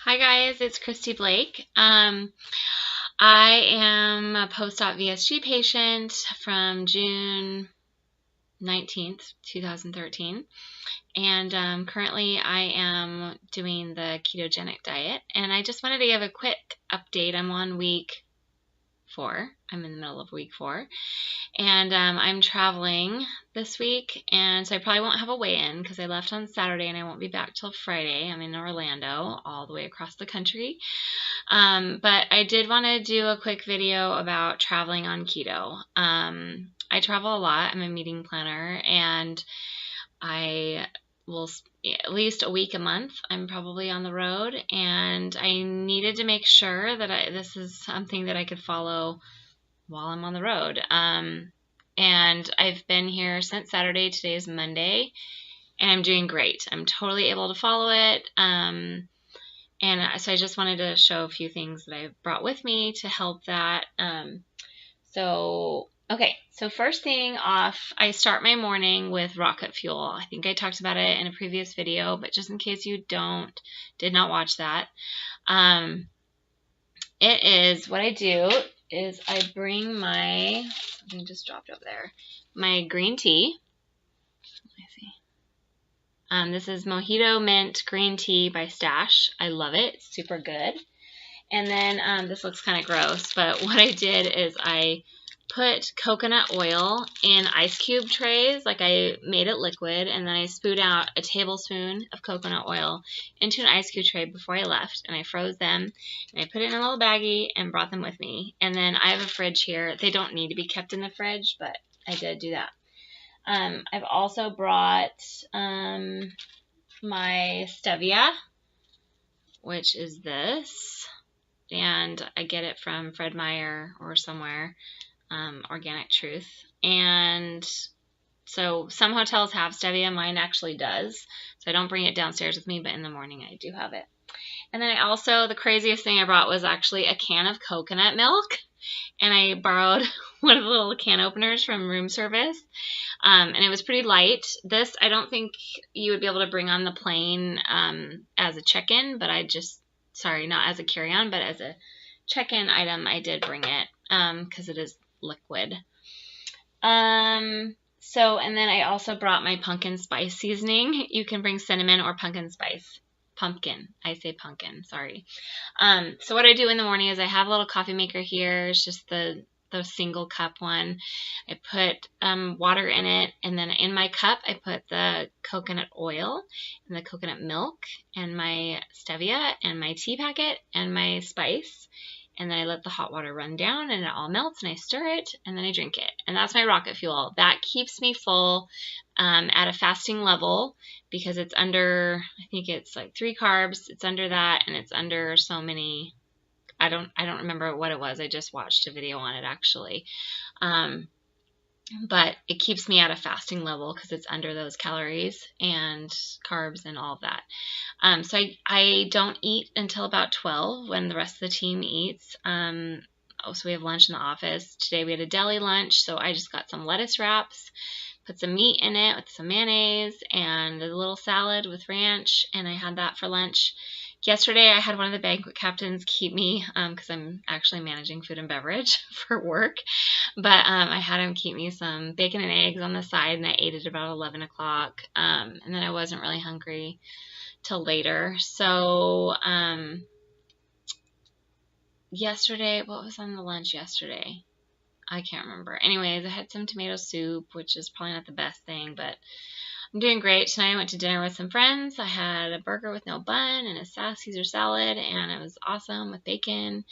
Hi guys, it's Christy Blake. I am a post-op VSG patient from June 19th, 2013, and currently I am doing the ketogenic diet, and I just wanted to give a quick update. I'm on week 4. I'm in the middle of week 4, and I'm traveling this week, and so I probably won't have a weigh-in because I left on Saturday and I won't be back till Friday. I'm in Orlando, all the way across the country. But I did want to do a quick video about traveling on keto. I travel a lot. I'm a meeting planner, and I will at least a week a month. I'm probably on the road, and I needed to make sure that this is something that I could follow while I'm on the road. And I've been here since Saturday. Today is Monday, and I'm doing great. I'm totally able to follow it. And so I just wanted to show a few things that I brought with me to help that. So first thing off, I start my morning with rocket fuel. I think I talked about it in a previous video, but just in case you did not watch that, it is, what I do is I bring my, something just dropped over there, my green tea. Let me see. This is Mojito Mint Green Tea by Stash. I love it. It's super good. And then this looks kind of gross, but what I did is I put coconut oil in ice cube trays, like I made it liquid, and then I spooned out a tablespoon of coconut oil into an ice cube tray before I left, and I froze them, and I put it in a little baggie and brought them with me. And then I have a fridge here. They don't need to be kept in the fridge, but I did do that. I've also brought my stevia, which is this, and I get it from Fred Meyer or somewhere. Organic Truth. And so some hotels have stevia. Mine actually does. So I don't bring it downstairs with me, but in the morning I do have it. And then I also, the craziest thing I brought was actually a can of coconut milk. And I borrowed one of the little can openers from room service. And it was pretty light. This, I don't think you would be able to bring on the plane as a check-in, but sorry, not as a carry-on, but as a check-in item, I did bring it because it is liquid. And then I also brought my pumpkin spice seasoning. You can bring cinnamon or pumpkin spice. Pumpkin. I say pumpkin, sorry. So what I do in the morning is I have a little coffee maker here. It's just the single cup one. I put water in it, and then in my cup I put the coconut oil and the coconut milk and my stevia and my tea packet and my spice. And then I let the hot water run down, and it all melts, and I stir it, and then I drink it. And that's my rocket fuel. That keeps me full at a fasting level because it's under, I think it's like 3 carbs. It's under that, and it's under so many, I don't remember what it was. I just watched a video on it actually. But it keeps me at a fasting level because it's under those calories and carbs and all of that. So I don't eat until about 12 when the rest of the team eats. So we have lunch in the office. Today we had a deli lunch, so I just got some lettuce wraps, put some meat in it with some mayonnaise and a little salad with ranch, and I had that for lunch. Yesterday, I had one of the banquet captains keep me, because I'm actually managing food and beverage for work, but I had him keep me some bacon and eggs on the side, and I ate it about 11 o'clock, and then I wasn't really hungry till later. So yesterday, what was on the lunch yesterday? I can't remember. Anyways, I had some tomato soup, which is probably not the best thing, but I'm doing great. Tonight I went to dinner with some friends. I had a burger with no bun and a Caesar salad, and it was awesome with bacon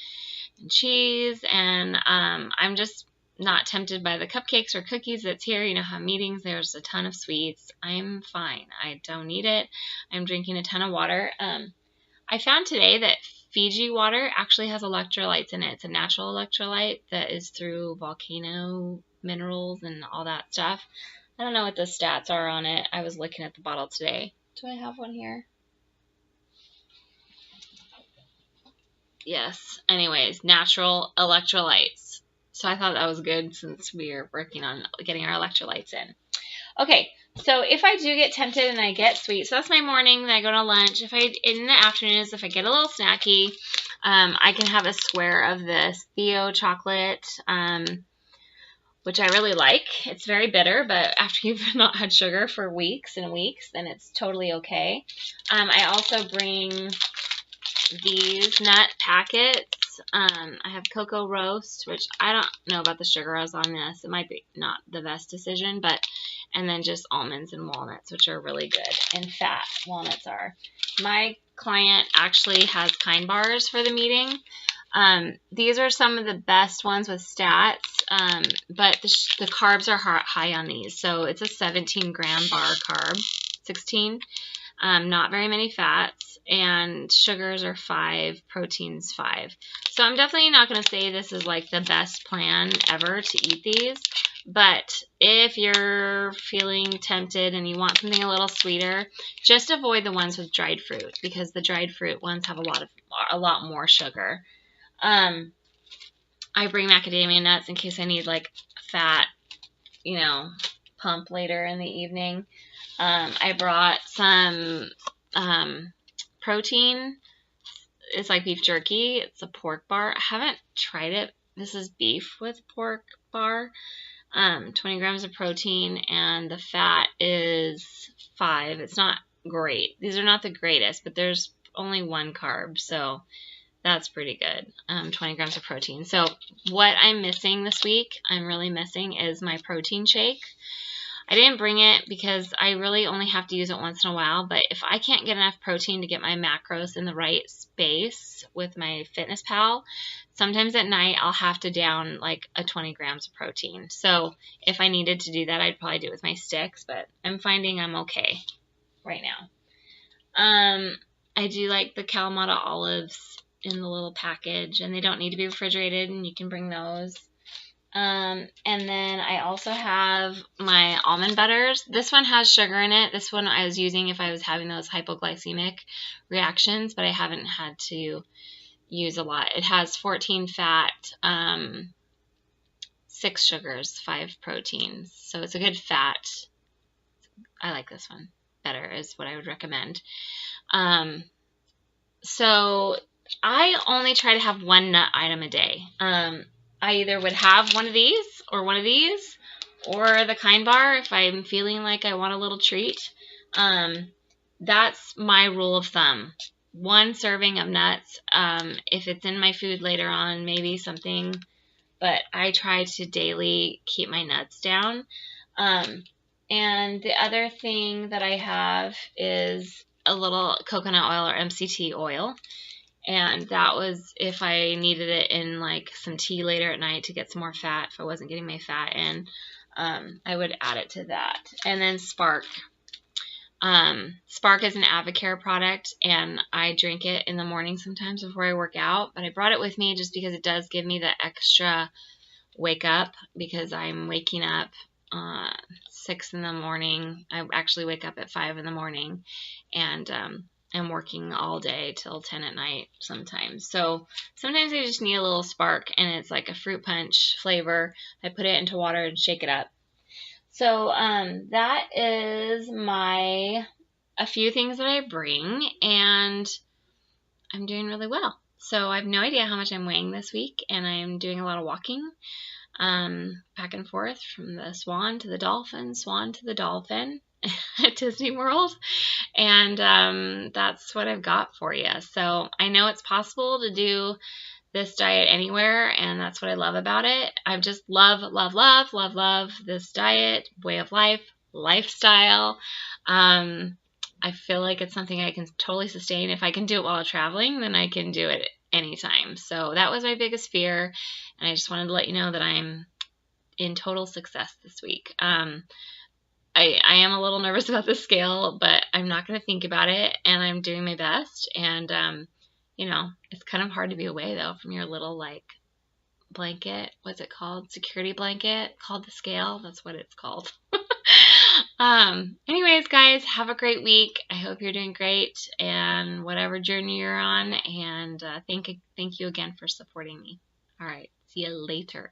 and cheese. And I'm just not tempted by the cupcakes or cookies that's here. You know how meetings, there's a ton of sweets. I'm fine. I don't need it. I'm drinking a ton of water. I found today that Fiji water actually has electrolytes in it. It's a natural electrolyte that is through volcano minerals and all that stuff. I don't know what the stats are on it. I was looking at the bottle today. Do I have one here? Yes. Anyways, natural electrolytes. So I thought that was good since we are working on getting our electrolytes in. Okay, So if I do get tempted and I get sweet, so that's my morning, then I go to lunch. If I, in the afternoons, if I get a little snacky, I can have a square of this Theo chocolate, which I really like. It's very bitter, but after you've not had sugar for weeks and weeks, then it's totally okay. I also bring these nut packets. I have cocoa roast, which I don't know about the sugars on this. It might be not the best decision, but, and then just almonds and walnuts, which are really good, and fat walnuts are. My client actually has Kind bars for the meeting. These are some of the best ones with stats, but the carbs are high on these. So it's a 17-gram bar carb, 16, not very many fats, and sugars are 5, proteins 5. So I'm definitely not going to say this is like the best plan ever to eat these, but if you're feeling tempted and you want something a little sweeter, just avoid the ones with dried fruit, because the dried fruit ones have a lot more sugar. I bring macadamia nuts in case I need like fat, you know, pump later in the evening. I brought some protein. It's like beef jerky. It's a pork bar. I haven't tried it. This is beef with pork bar. 20 grams of protein, and the fat is 5. It's not great. These are not the greatest, but there's only 1 carb, so that's pretty good. 20 grams of protein. So what I'm missing this week, I'm really missing, is my protein shake. I didn't bring it because I really only have to use it once in a while, but if I can't get enough protein to get my macros in the right space with my Fitness Pal, sometimes at night I'll have to down like a 20 grams of protein. So if I needed to do that, I'd probably do it with my sticks, but I'm finding I'm okay right now. I do like the Kalamata olives in the little package, and they don't need to be refrigerated, and you can bring those. And then I also have my almond butters. This one has sugar in it. This one I was using if I was having those hypoglycemic reactions, but I haven't had to use a lot. It has 14 fat, 6 sugars, 5 proteins. So it's a good fat. I like this one better, is what I would recommend. So I only try to have 1 nut item a day. I either would have one of these, or the Kind bar if I'm feeling like I want a little treat. That's my rule of thumb. 1 serving of nuts. If it's in my food later on, maybe something, but I try to daily keep my nuts down. And the other thing that I have is a little coconut oil or MCT oil. And that was if I needed it in like some tea later at night to get some more fat. If I wasn't getting my fat in, I would add it to that. And then Spark. Spark is an Avocare product, and I drink it in the morning sometimes before I work out. But I brought it with me just because it does give me the extra wake up, because I'm waking up 6 in the morning. I actually wake up at 5 in the morning, and I'm working all day till 10 at night sometimes. So sometimes I just need a little spark, and it's like a fruit punch flavor. I put it into water and shake it up. So that is a few things that I bring, and I'm doing really well. So I have no idea how much I'm weighing this week, and I'm doing a lot of walking. Back and forth from the swan to the dolphin, swan to the dolphin at Disney World. And that's what I've got for you. So I know it's possible to do this diet anywhere, and that's what I love about it. I just love this diet, way of life, lifestyle. I feel like it's something I can totally sustain. If I can do it while traveling, then I can do it anytime. So that was my biggest fear, and I just wanted to let you know that I'm in total success this week. I am a little nervous about the scale, but I'm not going to think about it, and I'm doing my best. And you know, it's kind of hard to be away though from your little like blanket. What's it called? Security blanket called the scale. That's what it's called. Anyways, guys, have a great week. I hope you're doing great, and whatever journey you're on, and thank you again for supporting me. All right, see you later.